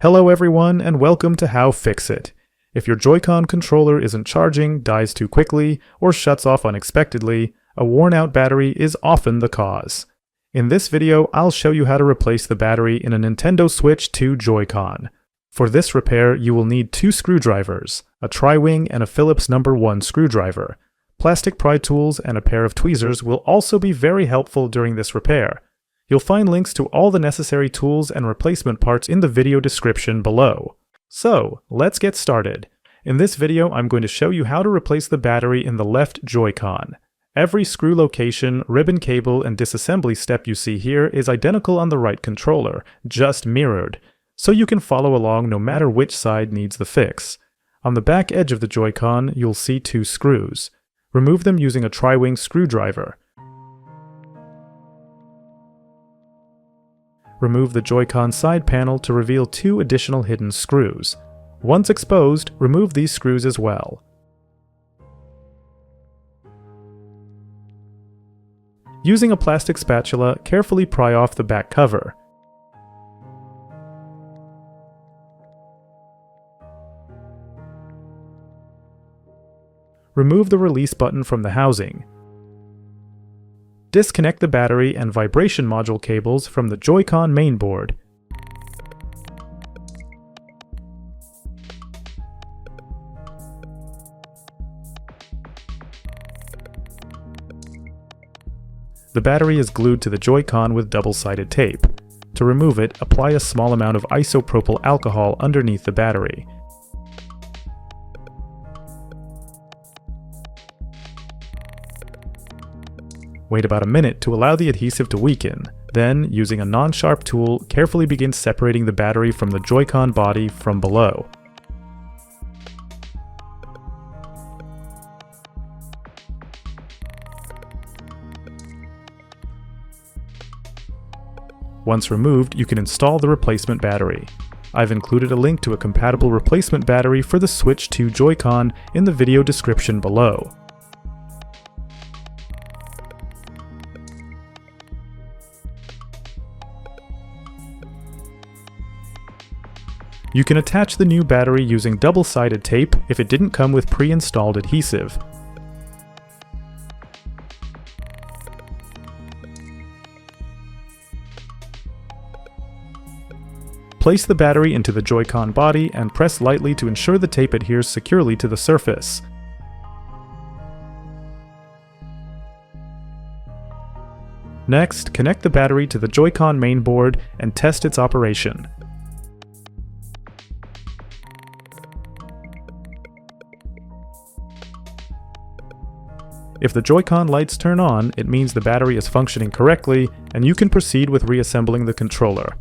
Hello everyone and welcome to How-FixIT. If your Joy-Con controller isn't charging, dies too quickly, or shuts off unexpectedly, a worn-out battery is often the cause. In this video, I'll show you how to replace the battery in a Nintendo Switch 2 Joy-Con. For this repair, you will need 2 screwdrivers, a tri-wing and a Phillips No. 1 screwdriver. Plastic pry tools and a pair of tweezers will also be very helpful during this repair. You'll find links to all the necessary tools and replacement parts in the video description below. So, let's get started. In this video, I'm going to show you how to replace the battery in the left Joy-Con. Every screw location, ribbon cable, and disassembly step you see here is identical on the right controller, just mirrored, so you can follow along no matter which side needs the fix. On the back edge of the Joy-Con, you'll see 2 screws. Remove them using a tri-wing screwdriver. Remove the Joy-Con side panel to reveal 2 additional hidden screws. Once exposed, remove these screws as well. Using a plastic spatula, carefully pry off the back cover. Remove the release button from the housing. Disconnect the battery and vibration module cables from the Joy-Con mainboard. The battery is glued to the Joy-Con with double-sided tape. To remove it, apply a small amount of isopropyl alcohol underneath the battery. Wait about a minute to allow the adhesive to weaken. Then, using a non-sharp tool, carefully begin separating the battery from the Joy-Con body from below. Once removed, you can install the replacement battery. I've included a link to a compatible replacement battery for the Switch 2 Joy-Con in the video description below. You can attach the new battery using double-sided tape if it didn't come with pre-installed adhesive. Place the battery into the Joy-Con body and press lightly to ensure the tape adheres securely to the surface. Next, connect the battery to the Joy-Con mainboard and test its operation. If the Joy-Con lights turn on, it means the battery is functioning correctly, and you can proceed with reassembling the controller.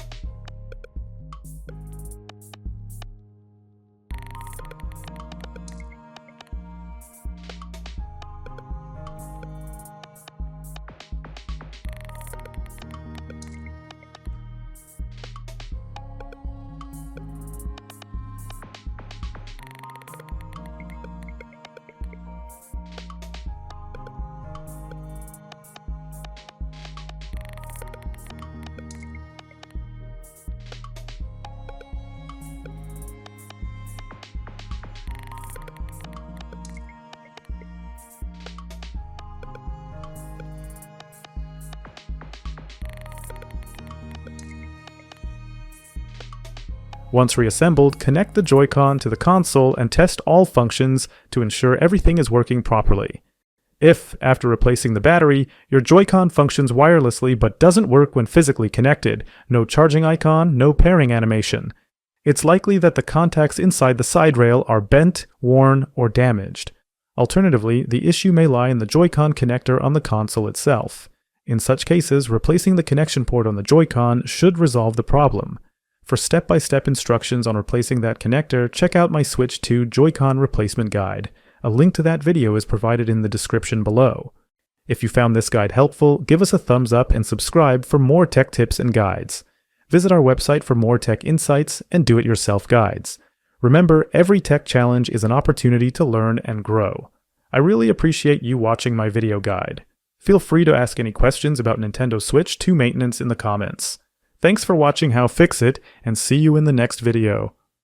Once reassembled, connect the Joy-Con to the console and test all functions to ensure everything is working properly. If, after replacing the battery, your Joy-Con functions wirelessly but doesn't work when physically connected, no charging icon, no pairing animation, it's likely that the contacts inside the side rail are bent, worn, or damaged. Alternatively, the issue may lie in the Joy-Con connector on the console itself. In such cases, replacing the connection port on the Joy-Con should resolve the problem. For step-by-step instructions on replacing that connector, check out my Switch 2 Joy-Con replacement guide. A link to that video is provided in the description below. If you found this guide helpful, give us a thumbs up and subscribe for more tech tips and guides. Visit our website for more tech insights and do-it-yourself guides. Remember, every tech challenge is an opportunity to learn and grow. I really appreciate you watching my video guide. Feel free to ask any questions about Nintendo Switch 2 maintenance in the comments. Thanks for watching How-FixIT, and see you in the next video.